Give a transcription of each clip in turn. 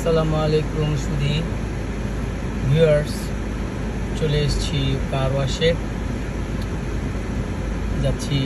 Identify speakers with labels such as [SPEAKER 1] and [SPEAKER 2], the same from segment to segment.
[SPEAKER 1] আসসালামু আলাইকুম সুধী ভিউয়ার্স, চলে এসেছি কার ওয়াশে। যাচ্ছি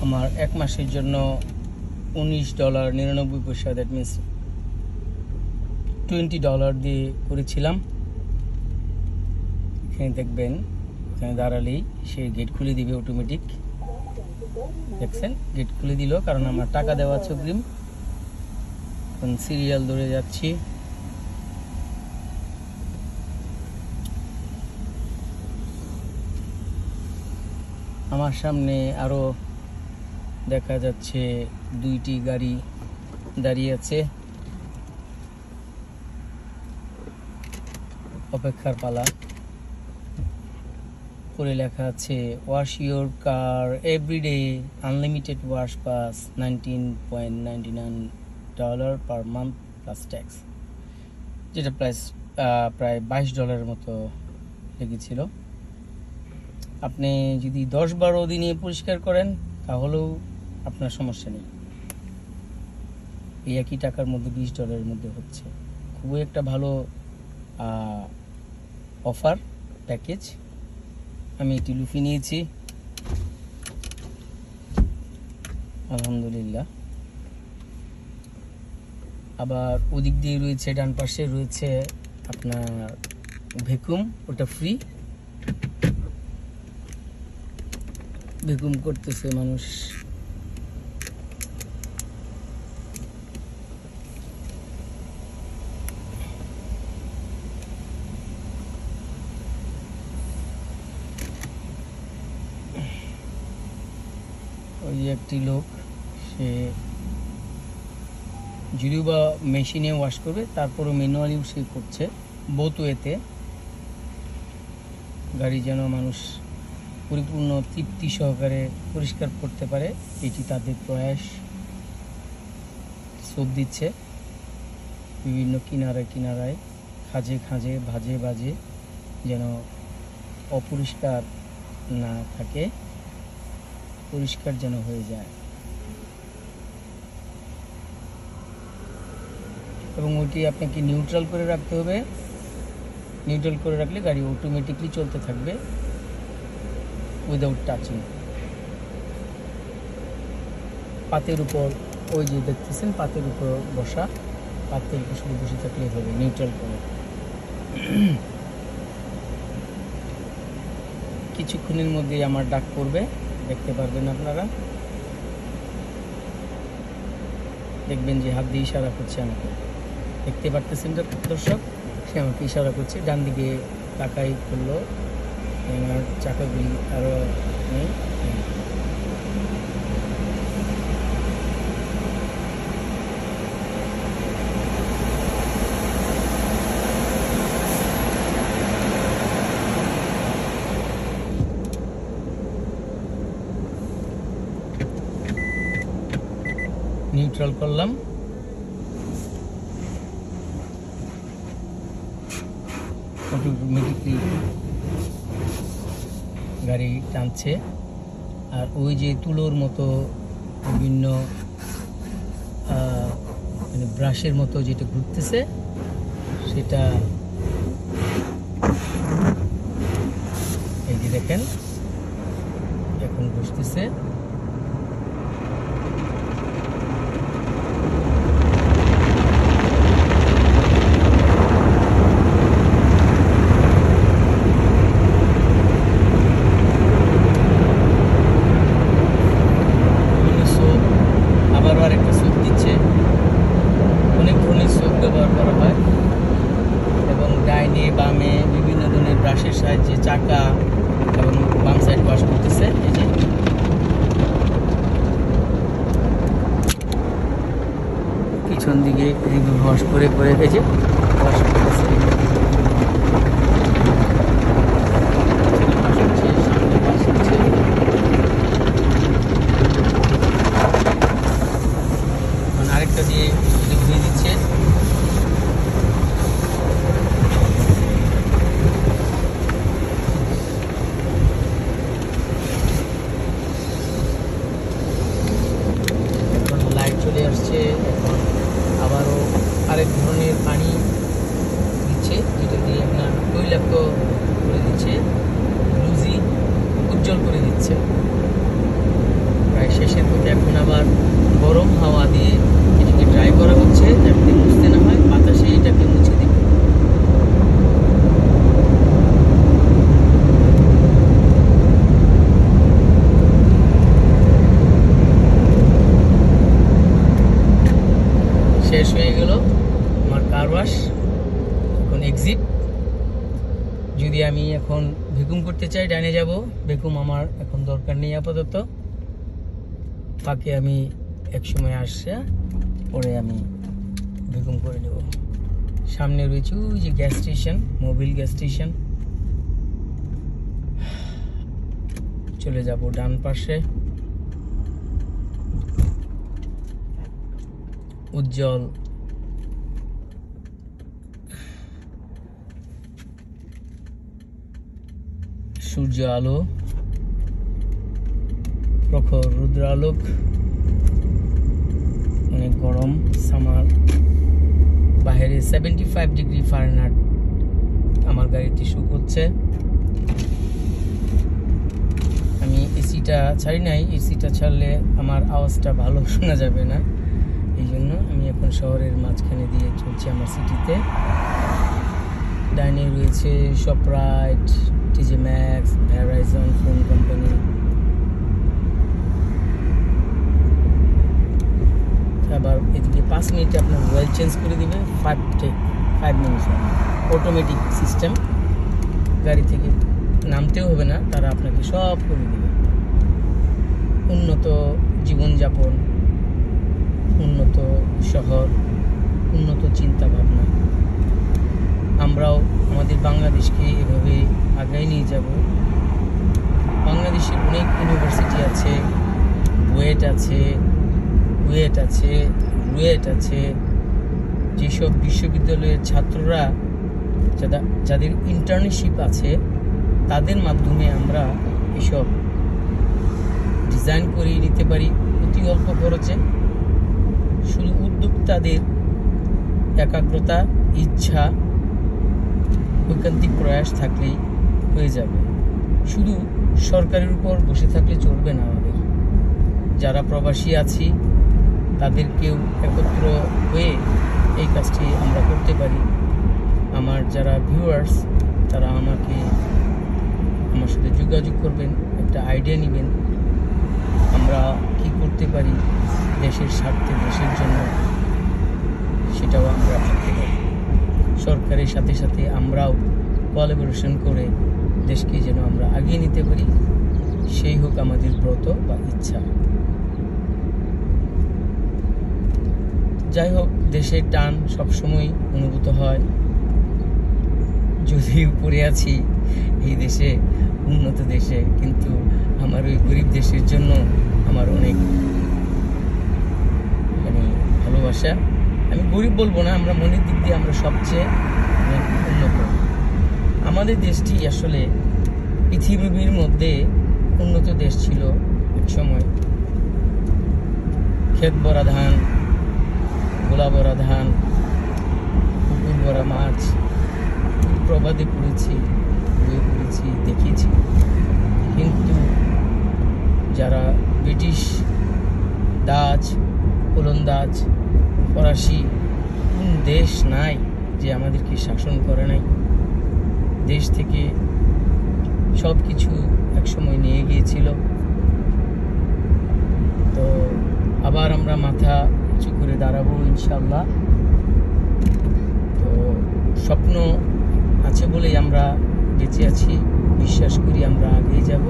[SPEAKER 1] আমার 1 মাসের জন্য $19.99, দ্যাট মিনস $20 দিয়ে করেছিলাম। এখানে দেখবেন, এখানে দাঁড়ালেই সে গেট খুলে দিবে অটোমেটিক। দেখছেন, গেট খুলে দিল, কারণ আমার টাকা দেওয়া আছে অগ্রিম। এখন সিরিয়াল ধরে যাচ্ছি। আমার সামনে আরো দেখা যাচ্ছে 2টি গাড়ি দাঁড়িয়ে আছে, অপেক্ষার পালা। করে লেখা আছে wash your car everyday, unlimited wash pass, $19.99 per month plus tax, যেটা প্রায় $22 মতো লেগেছিল। আপনি যদি 10-12 দিনে পরিষ্কার করেন তাহলেও আপনার সমস্যা নেই। এই একই টাকার মধ্যে $20 মধ্যে হচ্ছে। খুবই একটা ভালো অফার প্যাকেজ। আমি এটি লুফি নিয়েছি, আলহামদুলিল্লাহ। আবার ওদিক দিয়ে রয়েছে, ডান পাশে রয়েছে আপনার ভ্যাকুম, ওটা ফ্রি। ভ্যাকুম করতেছে মানুষ। ওই একটি লোক, সে যদিও বা মেশিনে ওয়াশ করবে, তারপরও ম্যানুয়ালি সে করছে, বোথ ওয়েতে। গাড়ি যেন মানুষ পরিপূর্ণ তৃপ্তি সহকারে পরিষ্কার করতে পারে, এটি তাদের প্রয়াস। সোপ দিচ্ছে বিভিন্ন কিনারায় কিনারায়, খাঁজে খাঁজে, ভাজে বাজে, যেন অপরিষ্কার না থাকে, পরিষ্কার যেন হয়ে যায়। এবং ওইটি আপনাকে নিউট্রাল করে রাখতে হবে। নিউট্রাল করে রাখলে গাড়ি অটোমেটিকলি চলতে থাকবে উইদাউট টাচিং। পাতের উপর, ওই যে দেখতেছেন পাতের উপর বসা, পাতের উপর শুধু বসে থাকলেই হবে নিউট্রাল করে। কিছুক্ষণের মধ্যেই আমার ডাক পড়বে, দেখতে পারবেন আপনারা। দেখবেন যে হাত দিয়ে ইশারা করছে আমাকে, দেখতে পারতেছেন দর্শক, সে আমাকে ইশারা করছে। ডান দিকে তাকাই করলো, আমার চাকাগুলি আরো নেই। নিউট্রাল করলাম। অটোমেটিকলি গাড়ি টানছে। আর ওই যে তুলোর মতো বিভিন্ন মানে ব্রাশের মতো যেটা ঘুরতেছে, সেটা এই যে দেখেন এখন ঘুরতেছে। আরেকটা সোপ দিচ্ছে, অনেক ধরনের সোপ ব্যবহার করা হয়, এবং ডাইনে বামে বিভিন্ন ধরনের ব্রাশের সাহায্যে চাকা এবং বাম সাইড ওয়াশ করতেছে। এই যে পিছন দিকে ওয়াশ করে করে এই যে ওয়াশ করতেছে। আরেকটা দিয়ে ধুয়ে দিচ্ছে। কার ওয়াশ, এখন এক্সিট। যদি আমি এখন ভ্যাকুম করতে চাই ডাইনে যাব, ভ্যাকুম আমার এখন দরকার নেই আপাতত, ফাঁকে আমি একসময় আসছে পরে আমি ভ্যাকুম করে নেব। সামনে রয়েছে ওই যে gas station, Mobil gas station. চলে যাব ডান পাশে, উজ্জ্বল সূর্য আলো, প্রখর রুদ্র আলোক, অনেক গরম সামার, বাইরে 75 ডিগ্রি ফারেনহাইট আমার গাড়িতে শো করছে। আমি এসিটা ছাড়ি নাই, এসিটা ছাড়লে আমার আওয়াজটা ভালো শোনা যাবে না, এই জন্য আমি এখন শহরের মাঝখানে দিয়ে চলছি আমার সিটিতে। ডাইনে রয়েছে ShopRite, TJ Maxx, Verizon phone company. আবার এদিকে 5 মিনিটে আপনার অয়েল চেঞ্জ করে দিবে, 5 মিনিট অটোমেটিক সিস্টেম। গাড়ি থেকে নামতেও হবে না, তারা আপনাকে সব করে দেবে। উন্নত জীবনযাপন, উন্নত শহর, উন্নত চিন্তা ভাবনা। আমরাও আমাদের বাংলাদেশকে এভাবে আগায় নিয়ে যাব। বাংলাদেশের অনেক ইউনিভার্সিটি আছে, বুয়েট আছে, রুয়েট আছে, যেসব বিশ্ববিদ্যালয়ের ছাত্ররা যাদের ইন্টার্নশিপ আছে, তাদের মাধ্যমে আমরা এসব ডিজাইন করিয়ে নিতে পারি অতি অল্প খরচে। শুধু উদ্যোক্তাদের একাগ্রতা, ইচ্ছা, ঐকান্তিক প্রয়াস থাকলেই হয়ে যাবে। শুধু সরকারের উপর বসে থাকলে চলবে না। আমাদের যারা প্রবাসী আছি তাদেরকেও একত্র হয়ে এই কাজটি আমরা করতে পারি। আমার যারা ভিউয়ার্স, তারা আমার সাথে যোগাযোগ করবেন, একটা আইডিয়া নেবেন আমরা কি করতে পারি দেশের স্বার্থে, দেশের জন্য, সেটাও আমরা করতে পারি। সরকারের সাথে সাথে আমরাও কোলাবোরেশন করে দেশকে যেন আমরা এগিয়ে নিতে পারি, সেই হোক আমাদের ব্রত বা ইচ্ছা। যাই হোক, দেশের টান সবসময় অনুভূত হয়। যদি উপরে আছি এই দেশে, উন্নত দেশে, কিন্তু আমার ওই গরিব দেশের জন্য আমার অনেক ভালোবাসা। আমি গরিব বলবো না, আমরা মনের দিক দিয়ে আমরা সবচেয়ে উন্নত। আমাদের দেশটি আসলে পৃথিবীর মধ্যে উন্নত দেশ ছিল এক সময়। ক্ষেত ভরা ধান, গোলা ভরা ধান, পুকুর ভরা মাছ, প্রবাদে পড়েছি, বইয়ে পড়েছি, দেখেছি। কিন্তু যারা ব্রিটিশ, ডাচ, ওলন্দাজ, ফরাসি, কোন দেশ নাই যে আমাদেরকে শাসন করে নাই? দেশ থেকে সব কিছু একসময় নিয়ে গিয়েছিল। তো আবার আমরা মাথা উঁচু করে দাঁড়াবো ইনশাআল্লাহ। তো স্বপ্ন আছে বলেই আমরা বেঁচে আছি, বিশ্বাস করি আমরা এগিয়ে যাব।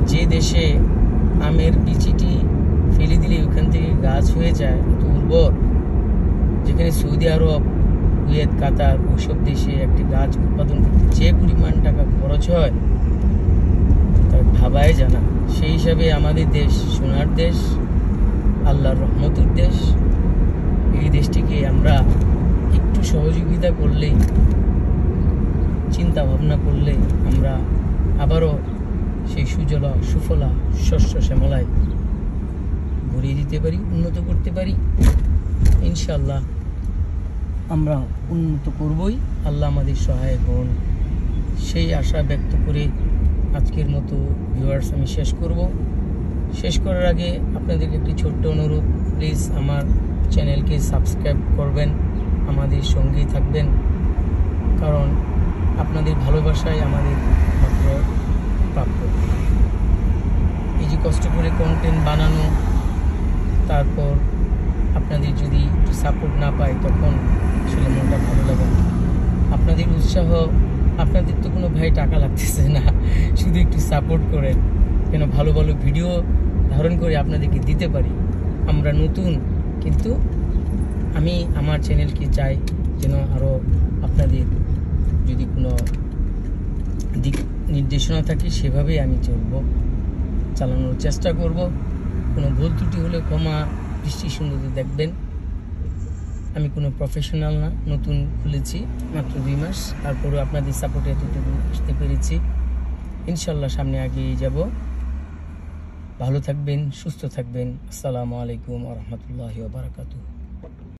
[SPEAKER 1] যে দেশে আমের বিচিটি ফেলে দিলে ওখান থেকে গাছ হয়ে যায়, এত উর্বর, যেখানে সৌদি আরব, কুয়েত, কাতার, ওইসব দেশে একটি গাছ উৎপাদন করতে যে পরিমাণ টাকা খরচ হয় তার ভাবায় জানা। সেই হিসাবে আমাদের দেশ সোনার দেশ, আল্লাহর রহমতের দেশ। এই দেশটিকে আমরা একটু সহযোগিতা করলেই, চিন্তা ভাবনা করলে আমরা আবারও সেই সুজলা সুফলা শস্য শ্যামলায় ভরিয়ে দিতে পারি, উন্নত করতে পারি। ইনশাআল্লাহ আমরা উন্নত করবই, আল্লাহ আমাদের সহায় হন, সেই আশা ব্যক্ত করে আজকের মতো ভিউয়ার্স আমি শেষ করব। শেষ করার আগে আপনাদেরকে একটি ছোট্ট অনুরোধ, প্লিজ আমার চ্যানেলকে সাবস্ক্রাইব করবেন, আমাদের সঙ্গেই থাকবেন, কারণ আপনাদের ভালোবাসাই আমাদের মাত্র প্রাপ্য। এই যে কষ্ট করে কন্টেন্ট বানানো, তারপর আপনাদের যদি একটু সাপোর্ট না পাই তখন আসলে মনটা ভালো লাগে না। আপনাদের উৎসাহ, আপনাদের তো কোনো ভাই টাকা লাগতেছে না, শুধু একটু সাপোর্ট করেন যেন ভালো ভালো ভিডিও ধারণ করে আপনাদেরকে দিতে পারি। আমরা নতুন, কিন্তু আমি আমার চ্যানেলকে চাই যেন আরও আপনাদের যদি কোনো দিক নির্দেশনা থাকে সেভাবেই আমি চালানোর চেষ্টা করব। কোনো ভুল ত্রুটি হলে ক্ষমা দৃষ্টি সুন্দর দেখবেন। আমি কোনো প্রফেশনাল না, নতুন খুলেছি মাত্র 2 মাস, তারপরেও আপনাদের সাপোর্টে এতটুকু আসতে পেরেছি। ইনশাল্লাহ সামনে এগিয়ে যাব। ভালো থাকবেন, সুস্থ থাকবেন। আসসালামু আলাইকুম ওয়া রাহমাতুল্লাহি ওয়া বারাকাতুহু।